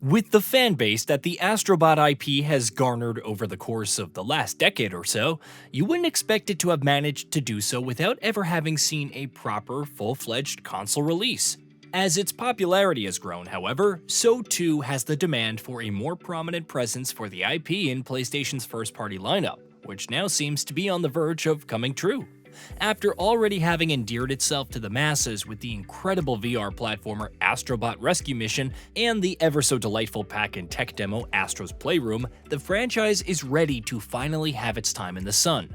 With the fan base that the Astro Bot IP has garnered over the course of the last decade or so, you wouldn't expect it to have managed to do so without ever having seen a proper, full-fledged console release. As its popularity has grown, however, so too has the demand for a more prominent presence for the IP in PlayStation's first-party lineup, which now seems to be on the verge of coming true. After already having endeared itself to the masses with the incredible VR platformer Astro Bot Rescue Mission and the ever-so-delightful pack and tech demo Astro's Playroom, the franchise is ready to finally have its time in the sun.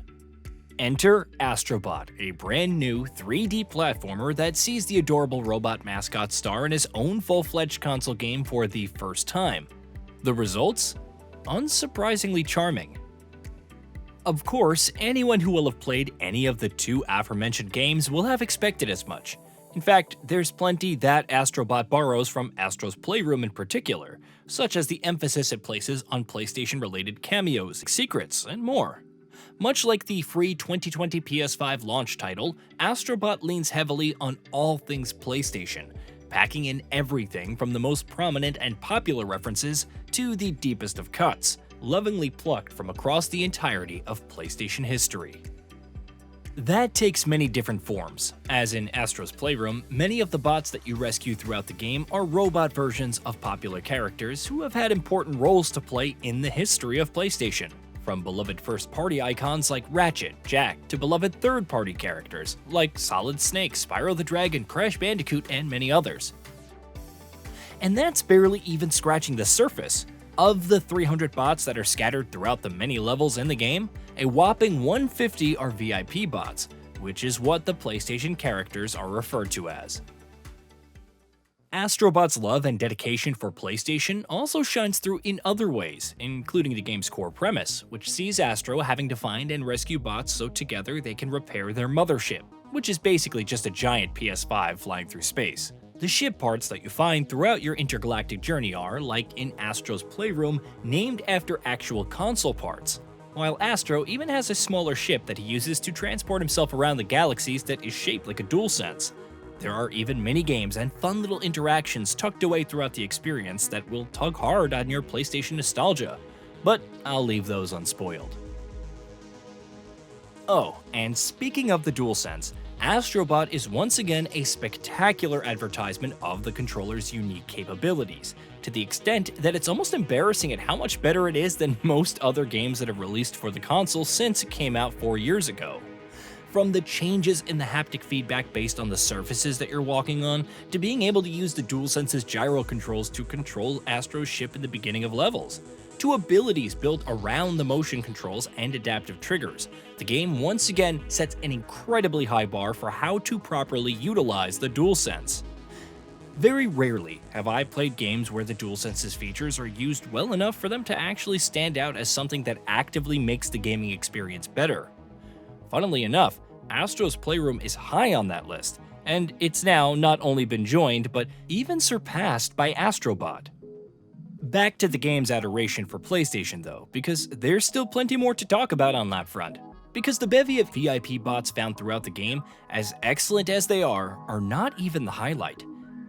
Enter Astro Bot, a brand new 3D platformer that sees the adorable robot mascot star in his own full-fledged console game for the first time. The results? Unsurprisingly charming. Of course, anyone who will have played any of the two aforementioned games will have expected as much. In fact, there's plenty that Astro Bot borrows from Astro's Playroom in particular, such as the emphasis it places on PlayStation-related cameos, secrets, and more. Much like the free 2020 PS5 launch title, Astro Bot leans heavily on all things PlayStation, packing in everything from the most prominent and popular references to the deepest of cuts, lovingly plucked from across the entirety of PlayStation history. That takes many different forms. As in Astro's Playroom, many of the bots that you rescue throughout the game are robot versions of popular characters who have had important roles to play in the history of PlayStation. From beloved first-party icons like Ratchet, Jack, to beloved third-party characters like Solid Snake, Spyro the Dragon, Crash Bandicoot, and many others. And that's barely even scratching the surface. Of the 300 bots that are scattered throughout the many levels in the game, a whopping 150 are VIP bots, which is what the PlayStation characters are referred to as. Astro Bot's love and dedication for PlayStation also shines through in other ways, including the game's core premise, which sees Astro having to find and rescue bots so together they can repair their mothership, which is basically just a giant PS5 flying through space. The ship parts that you find throughout your intergalactic journey are, like in Astro's Playroom, named after actual console parts, while Astro even has a smaller ship that he uses to transport himself around the galaxies that is shaped like a DualSense. There are even mini-games and fun little interactions tucked away throughout the experience that will tug hard on your PlayStation nostalgia, but I'll leave those unspoiled. Oh, and speaking of the DualSense, Astro Bot is once again a spectacular advertisement of the controller's unique capabilities, to the extent that it's almost embarrassing at how much better it is than most other games that have released for the console since it came out 4 years ago. From the changes in the haptic feedback based on the surfaces that you're walking on, to being able to use the DualSense's gyro controls to control Astro's ship in the beginning of levels, to abilities built around the motion controls and adaptive triggers, the game once again sets an incredibly high bar for how to properly utilize the DualSense. Very rarely have I played games where the DualSense's features are used well enough for them to actually stand out as something that actively makes the gaming experience better. Funnily enough, Astro's Playroom is high on that list, and it's now not only been joined, but even surpassed by Astro Bot. Back to the game's adoration for PlayStation though, because there's still plenty more to talk about on that front. Because the bevy of VIP bots found throughout the game, as excellent as they are not even the highlight.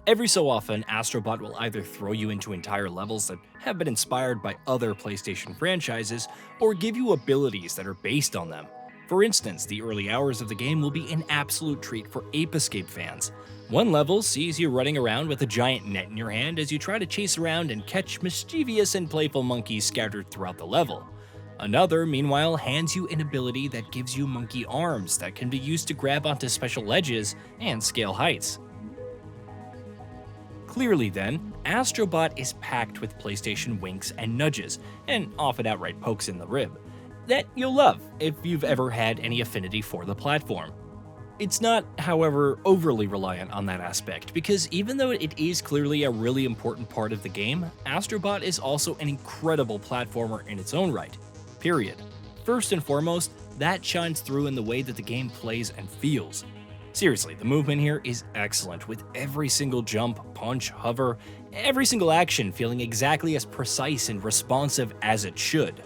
Every so often, Astro Bot will either throw you into entire levels that have been inspired by other PlayStation franchises, or give you abilities that are based on them. For instance, the early hours of the game will be an absolute treat for Ape Escape fans. One level sees you running around with a giant net in your hand as you try to chase around and catch mischievous and playful monkeys scattered throughout the level. Another, meanwhile, hands you an ability that gives you monkey arms that can be used to grab onto special ledges and scale heights. Clearly then, Astro Bot is packed with PlayStation winks and nudges, and often outright pokes in the rib, that you'll love if you've ever had any affinity for the platform. It's not, however, overly reliant on that aspect, because even though it is clearly a really important part of the game, Astro Bot is also an incredible platformer in its own right. Period. First and foremost, that shines through in the way that the game plays and feels. Seriously, the movement here is excellent, with every single jump, punch, hover, every single action feeling exactly as precise and responsive as it should.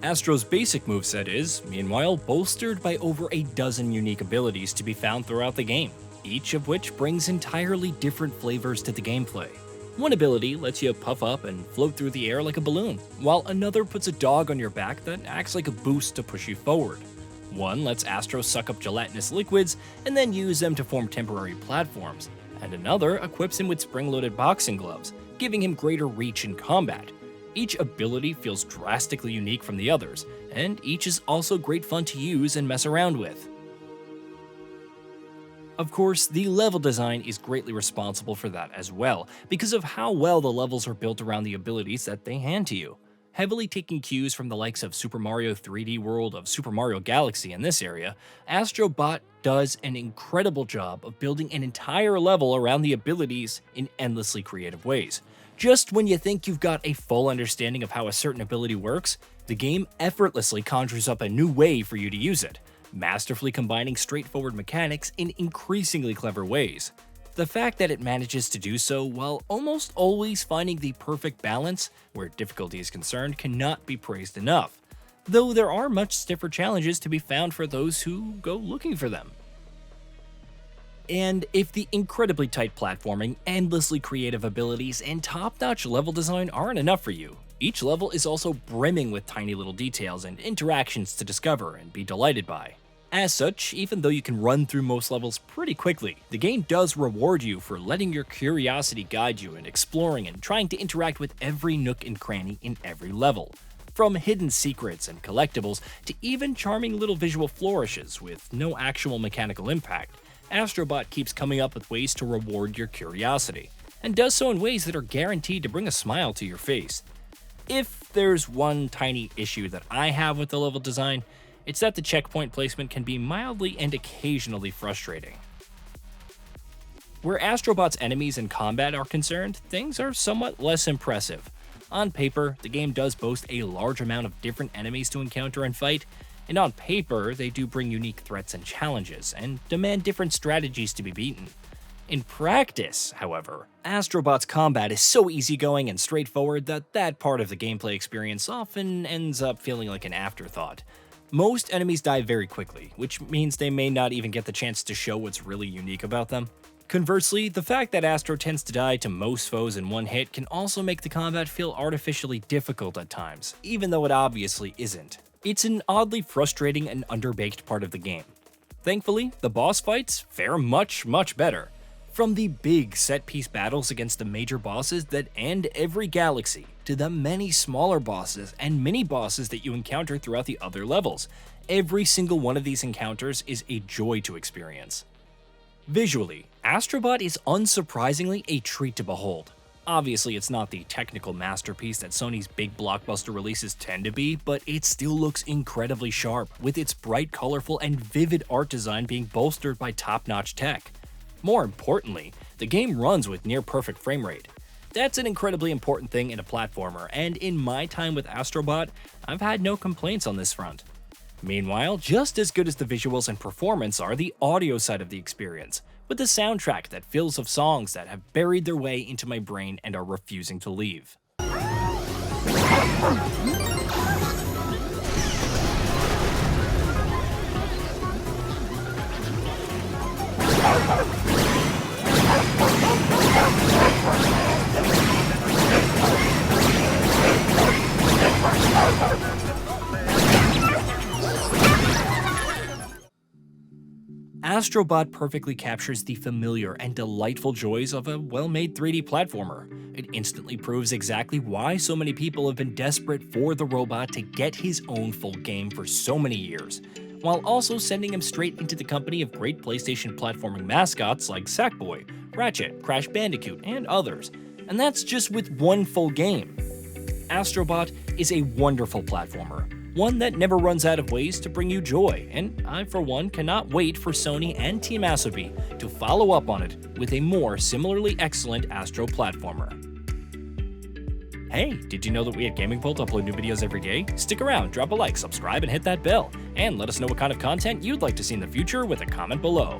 Astro's basic moveset is, meanwhile, bolstered by over a dozen unique abilities to be found throughout the game, each of which brings entirely different flavors to the gameplay. One ability lets you puff up and float through the air like a balloon, while another puts a dog on your back that acts like a boost to push you forward. One lets Astro suck up gelatinous liquids and then use them to form temporary platforms, and another equips him with spring-loaded boxing gloves, giving him greater reach in combat. Each ability feels drastically unique from the others, and each is also great fun to use and mess around with. Of course, the level design is greatly responsible for that as well, because of how well the levels are built around the abilities that they hand to you. Heavily taking cues from the likes of Super Mario 3D World of Super Mario Galaxy in this area, Astro Bot does an incredible job of building an entire level around the abilities in endlessly creative ways. Just when you think you've got a full understanding of how a certain ability works, the game effortlessly conjures up a new way for you to use it, masterfully combining straightforward mechanics in increasingly clever ways. The fact that it manages to do so while almost always finding the perfect balance where difficulty is concerned cannot be praised enough, though there are much stiffer challenges to be found for those who go looking for them. And if the incredibly tight platforming, endlessly creative abilities, and top-notch level design aren't enough for you, each level is also brimming with tiny little details and interactions to discover and be delighted by. As such, even though you can run through most levels pretty quickly, the game does reward you for letting your curiosity guide you in exploring and trying to interact with every nook and cranny in every level. From hidden secrets and collectibles to even charming little visual flourishes with no actual mechanical impact, Astro Bot keeps coming up with ways to reward your curiosity, and does so in ways that are guaranteed to bring a smile to your face. If there's one tiny issue that I have with the level design, it's that the checkpoint placement can be mildly and occasionally frustrating. Where Astro Bot's enemies in combat are concerned, things are somewhat less impressive. On paper, the game does boast a large amount of different enemies to encounter and fight, and on paper, they do bring unique threats and challenges, and demand different strategies to be beaten. In practice, however, Astro Bot's combat is so easygoing and straightforward that that part of the gameplay experience often ends up feeling like an afterthought. Most enemies die very quickly, which means they may not even get the chance to show what's really unique about them. Conversely, the fact that Astro tends to die to most foes in one hit can also make the combat feel artificially difficult at times, even though it obviously isn't. It's an oddly frustrating and underbaked part of the game. Thankfully, the boss fights fare much better. From the big set-piece battles against the major bosses that end every galaxy, to the many smaller bosses and mini-bosses that you encounter throughout the other levels, every single one of these encounters is a joy to experience. Visually, Astro Bot is unsurprisingly a treat to behold. Obviously, it's not the technical masterpiece that Sony's big blockbuster releases tend to be, but it still looks incredibly sharp, with its bright, colorful, and vivid art design being bolstered by top-notch tech. More importantly, the game runs with near-perfect frame rate. That's an incredibly important thing in a platformer, and in my time with Astro Bot, I've had no complaints on this front. Meanwhile, just as good as the visuals and performance are the audio side of the experience, with a soundtrack that fills of songs that have buried their way into my brain and are refusing to leave. Astro Bot perfectly captures the familiar and delightful joys of a well-made 3D platformer. It instantly proves exactly why so many people have been desperate for the robot to get his own full game for so many years, while also sending him straight into the company of great PlayStation platforming mascots like Sackboy, Ratchet, Crash Bandicoot, and others. And that's just with one full game. Astro Bot is a wonderful platformer, one that never runs out of ways to bring you joy, and I for one cannot wait for Sony and Team Asobi to follow up on it with a more similarly excellent Astro platformer. Hey, did you know that we at GamingBolt upload new videos every day? Stick around, drop a like, subscribe, and hit that bell, and let us know what kind of content you'd like to see in the future with a comment below.